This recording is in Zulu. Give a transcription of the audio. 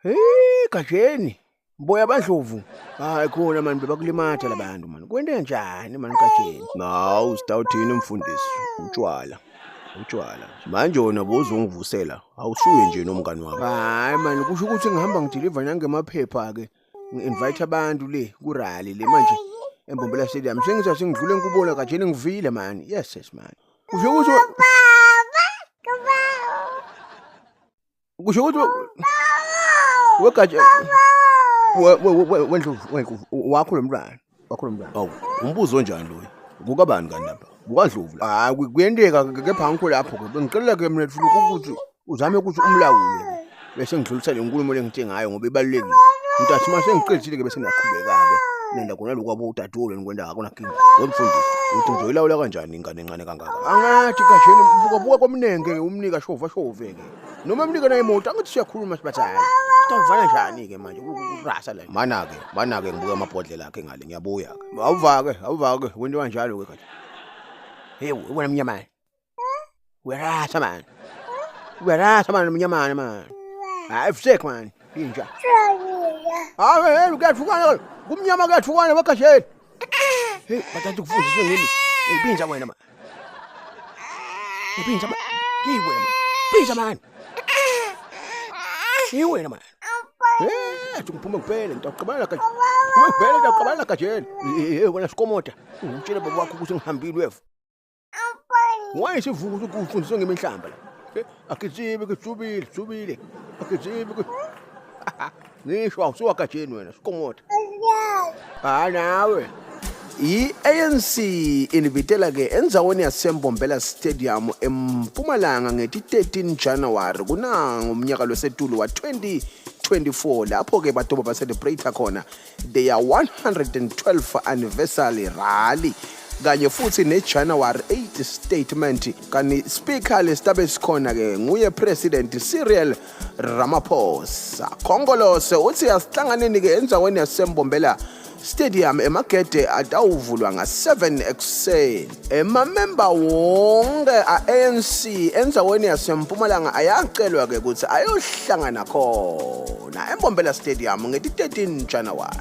Hey Gajeni, Mboya baDlovu. Hayi khona mani bebakulimatha labantu mani. Kwente njani mani Gajeni? Nawu sitawuthini mfundisi? Utshwala. Manje wona bozongivusela. Awusuye nje nomngani wami. Hayi mani kusho ukuthi ngihamba ngideliver nangemaphepha ke. Ngi-invite abantu le ku-rally le manje eMbombela Stadium. Sengizathi ngidlule ngikubona Gajeni ngivile mani. Yes mani. Kusho ukuthi weGaje wendlovu wakho lo mntwana. Awu, umbuzo onjani loyo? Kukabani kanti lapha? KukaDlovu la. Hayi kuyenteka kepha ngikho lapho ke. Bengicela ke mina ukuthi uzame ukuthi umlawule ke. Bese ngidlulisa le nkulumo lengithe ngayo ngoba ibalulekile. Ntathi mase ngiqedile ke bese ngiyaqhubeka ke. Nenda khona lokho kwabo udadewolo nikwenda akona kinga. Wemfundisi, uthi ngizoyilawula kanjani ingane encane kangaka? Angathi Gajeni buka komnenge umnika shova ke. Noma umnika na imoto angithi siyakhuluma sibathayi. Sitawuvana njani ke manje kurasa la. Mana-ke ngibuka amabhodlela akhe ngale ngiyabuya ke. Awuva ke wento kanjalo ke Gaje. Hey wena mnyamane. Uyarasa man mnyamane man. Hayi fsek man. Inja. Hayi uyathukana kumnyama kuyathukana weGajeni. Hey bathathu kufundiswe ngimi. Ibinza wena man. Ibinza man. Kiwena. Binza man. Iwena man. Ngiphume kuphela ngitaqabala Gaje. Ngicabala Gajeni. Wena sikomota. Ngitshela baba wakho ukuthi ngihambile wefu. Wayesivuka ukufundiswa ngeminhlamba la. Akizibe kujubile. Akizibe. Ngisho awusuka Gajeni wena sikomota. Nawe. I-ANC invitela ke endzaweni yaseMbombela Stadium eMpumalanga ngeti-13 January kunangomnyaka losetulu wa 2024 lapho ke batoba ba-celebrate khona their 112th anniversary rally kanye futhi ne-January 8 statement kani speaker lesitabe sikhona ke nguye President Cyril Ramaphosa. Khongolose uthi asihlanganeni ke endzaweni yaseMbombela Stadium emagede atawuvulwa nga-7 ekuseni. Emamemba wonke a-ANC endzaweni yaseMpumalanga ayacelwa ke ukuthi ayohlangana khona eMbombela Stadium ngeti-13 January.